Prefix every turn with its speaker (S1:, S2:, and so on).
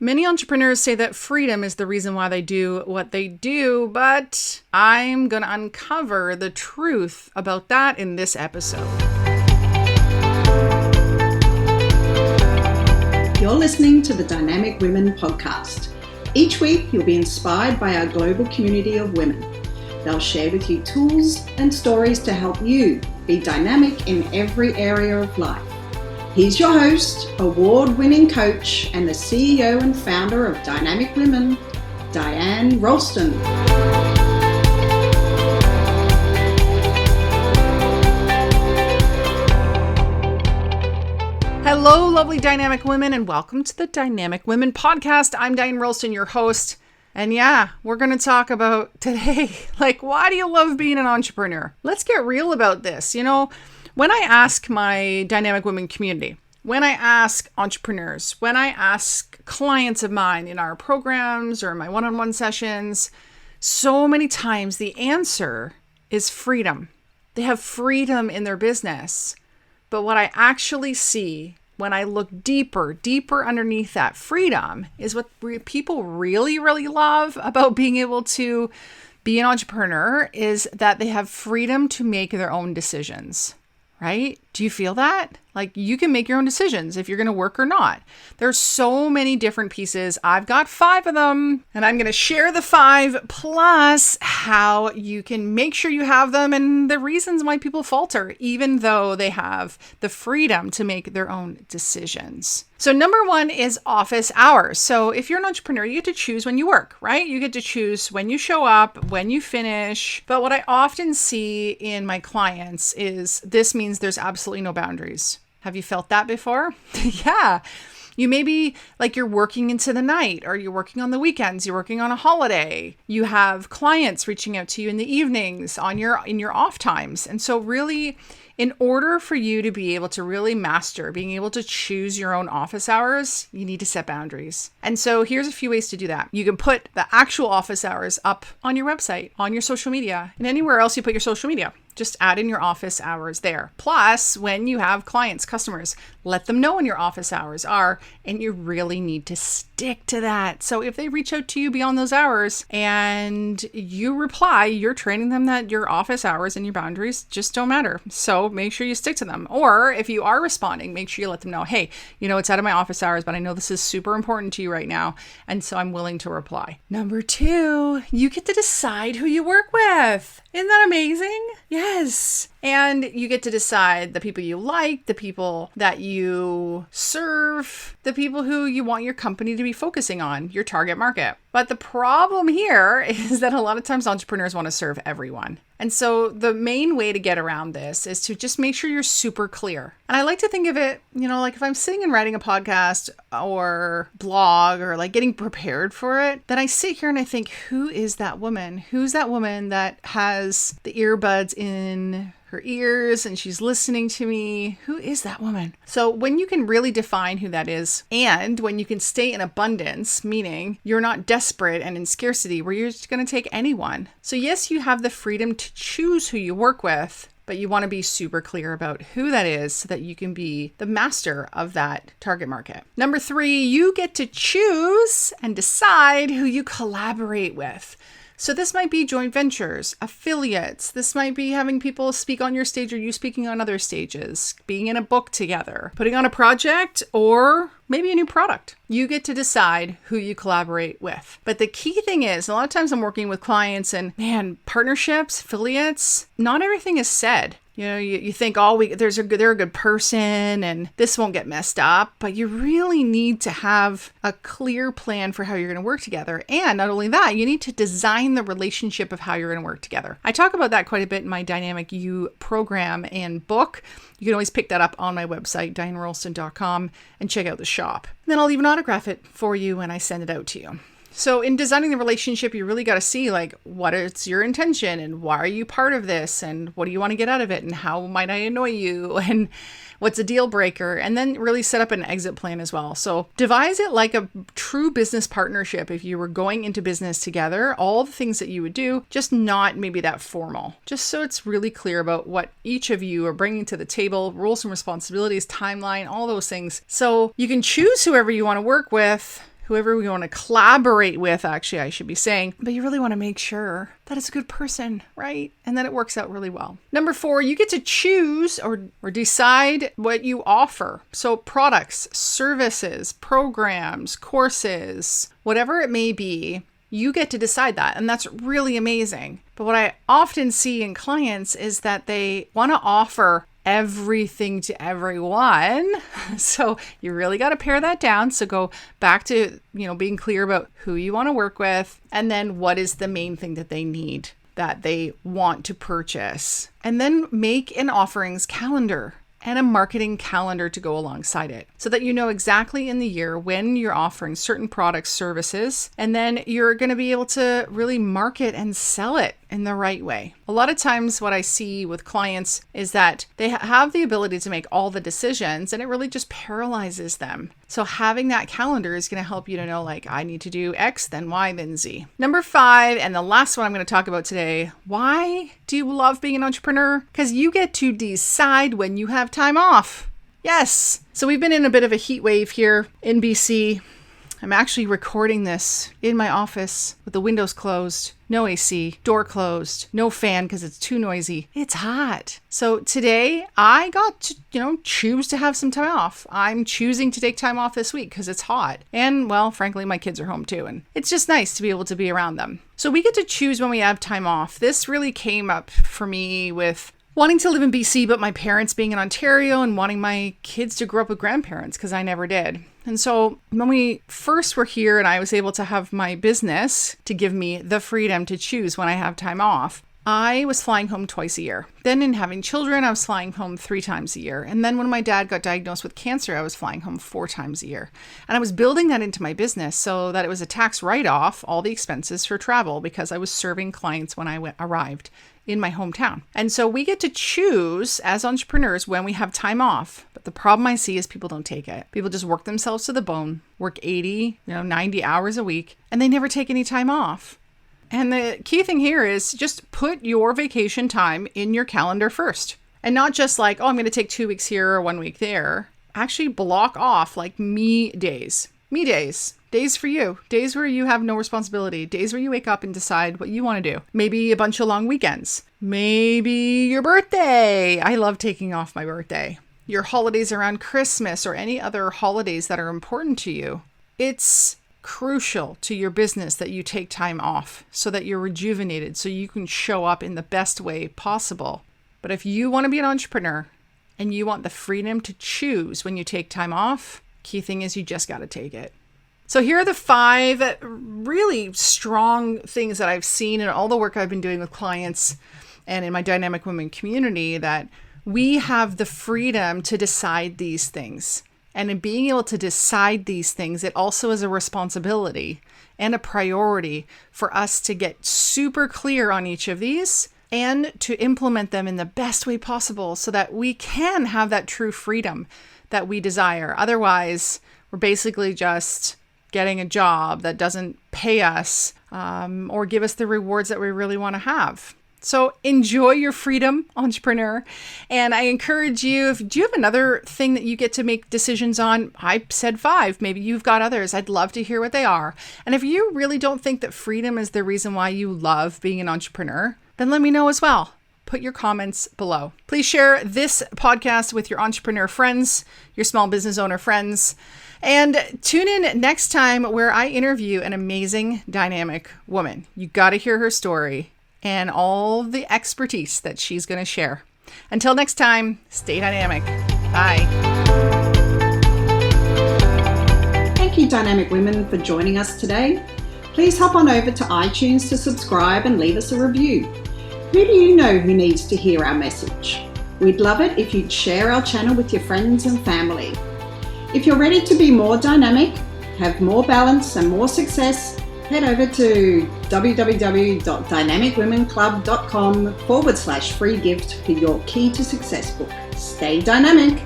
S1: Many entrepreneurs say that freedom is the reason why they do what they do, but I'm going to uncover the truth about that in this episode.
S2: You're listening to the Dynamic Women podcast. Each week, you'll be inspired by our global community of women. They'll share with you tools and stories to help you be dynamic in every area of life. He's your host, award-winning coach, and the CEO and founder of Dynamic Women, Diane Ralston.
S1: Hello, lovely dynamic women, and welcome to the Dynamic Women podcast. I'm Diane Ralston, your host. And yeah, we're going to talk about today, why do you love being an entrepreneur? Let's get real about this. When I ask my Dynamic Women community, when I ask entrepreneurs, when I ask clients of mine in our programs or my one-on-one sessions, so many times the answer is freedom. They have freedom in their business. But what I actually see when I look deeper underneath that freedom is what people really, really love about being able to be an entrepreneur is that they have freedom to make their own decisions. Right? Do you feel that? You can make your own decisions if you're going to work or not. There's so many different pieces. I've got 5 of them, and I'm going to share the 5 plus how you can make sure you have them and the reasons why people falter, even though they have the freedom to make their own decisions. So number 1 is office hours. So if you're an entrepreneur, you get to choose when you work, right? You get to choose when you show up, when you finish. But what I often see in my clients is this means there's absolutely no boundaries. Have you felt that before? Yeah. You may be you're working into the night, or you're working on the weekends, you're working on a holiday. You have clients reaching out to you in the evenings in your off times. And so really, in order for you to be able to really master being able to choose your own office hours, you need to set boundaries. And so here's a few ways to do that. You can put the actual office hours up on your website, on your social media, and anywhere else you put your social media. Just add in your office hours there. Plus, when you have clients, customers, let them know when your office hours are, and you really need to stick to that. So if they reach out to you beyond those hours and you reply, you're training them that your office hours and your boundaries just don't matter. So make sure you stick to them. Or if you are responding, make sure you let them know, hey, it's out of my office hours, but I know this is super important to you right now, and so I'm willing to reply. Number 2, you get to decide who you work with. Isn't that amazing? Yes. And you get to decide the people you like, the people that you serve, the people who you want your company to be focusing on, your target market. But the problem here is that a lot of times entrepreneurs want to serve everyone. And so the main way to get around this is to just make sure you're super clear. And I like to think of it, if I'm sitting and writing a podcast or blog or getting prepared for it, then I sit here and I think, who is that woman? Who's that woman that has the earbuds in her ears and she's listening to me? Who is that woman? So when you can really define who that is, and when you can stay in abundance, meaning you're not desperate and in scarcity where you're just going to take anyone. So yes, you have the freedom to choose who you work with, but you want to be super clear about who that is so that you can be the master of that target market. Number 3, you get to choose and decide who you collaborate with. So this might be joint ventures, affiliates. This might be having people speak on your stage or you speaking on other stages, being in a book together, putting on a project, or maybe a new product. You get to decide who you collaborate with. But the key thing is, a lot of times I'm working with clients and partnerships, affiliates, not everything is said. You think, they're a good person and this won't get messed up, but you really need to have a clear plan for how you're going to work together. And not only that, you need to design the relationship of how you're going to work together. I talk about that quite a bit in my Dynamic You program and book. You can always pick that up on my website, dianeralston.com, and check out the shop. And then I'll even autograph it for you when I send it out to you. So in designing the relationship, you really got to see what is your intention and why are you part of this and what do you want to get out of it and how might I annoy you and what's a deal breaker, and then really set up an exit plan as well. So devise it like a true business partnership. If you were going into business together, all the things that you would do, just not maybe that formal, just so it's really clear about what each of you are bringing to the table, roles and responsibilities, timeline, all those things. So you can choose whoever you want to work with, whoever we want to collaborate with, actually, I should be saying, but you really want to make sure that it's a good person, right? And that it works out really well. Number 4, you get to choose or decide what you offer. So products, services, programs, courses, whatever it may be, you get to decide that. And that's really amazing. But what I often see in clients is that they want to offer everything to everyone. So you really got to pare that down. So go back to, being clear about who you want to work with, and then what is the main thing that they need, that they want to purchase. And then make an offerings calendar and a marketing calendar to go alongside it so that you know exactly in the year when you're offering certain products, services, and then you're going to be able to really market and sell it in the right way. A lot of times what I see with clients is that they have the ability to make all the decisions and it really just paralyzes them. So having that calendar is going to help you to know, like, I need to do X, then Y, then Z. Number 5, and the last one I'm going to talk about today, why do you love being an entrepreneur? Because you get to decide when you have time off. Yes. So we've been in a bit of a heat wave here in BC. I'm actually recording this in my office with the windows closed, no AC, door closed, no fan because it's too noisy. It's hot. So today I got to, choose to have some time off. I'm choosing to take time off this week because it's hot. And well, frankly, my kids are home too. And it's just nice to be able to be around them. So we get to choose when we have time off. This really came up for me with wanting to live in BC, but my parents being in Ontario and wanting my kids to grow up with grandparents because I never did. And so when we first were here and I was able to have my business to give me the freedom to choose when I have time off, I was flying home twice a year. Then in having children, I was flying home 3 times a year. And then when my dad got diagnosed with cancer, I was flying home 4 times a year. And I was building that into my business so that it was a tax write-off, all the expenses for travel, because I was serving clients when I arrived in my hometown. And so we get to choose as entrepreneurs when we have time off. But the problem I see is people don't take it. People just work themselves to the bone, work 80, 90 hours a week, and they never take any time off. And the key thing here is just put your vacation time in your calendar first. And not just like, I'm going to take 2 weeks here or 1 week there. Actually block off like me days. Me days. Days for you. Days where you have no responsibility. Days where you wake up and decide what you want to do. Maybe a bunch of long weekends. Maybe your birthday. I love taking off my birthday. Your holidays around Christmas or any other holidays that are important to you. It's crucial to your business that you take time off so that you're rejuvenated, so you can show up in the best way possible. But if you want to be an entrepreneur and you want the freedom to choose when you take time off, key thing is you just got to take it. So here are the 5 really strong things that I've seen in all the work I've been doing with clients and in my Dynamic Women community, that we have the freedom to decide these things. And in being able to decide these things, it also is a responsibility and a priority for us to get super clear on each of these and to implement them in the best way possible so that we can have that true freedom that we desire. Otherwise, we're basically just getting a job that doesn't pay us or give us the rewards that we really want to have. So enjoy your freedom, entrepreneur. And I encourage you, do you have another thing that you get to make decisions on? I said 5, maybe you've got others. I'd love to hear what they are. And if you really don't think that freedom is the reason why you love being an entrepreneur, then let me know as well. Put your comments below. Please share this podcast with your entrepreneur friends, your small business owner friends, and tune in next time where I interview an amazing dynamic woman. You got to hear her story and all the expertise that she's going to share. Until next time, stay dynamic. Bye.
S2: Thank you, Dynamic Women, for joining us today. Please hop on over to iTunes to subscribe and leave us a review. Who do you know who needs to hear our message? We'd love it if you'd share our channel with your friends and family. If you're ready to be more dynamic, have more balance and more success, head over to www.dynamicwomenclub.com/free gift for your Key to Success book. Stay dynamic.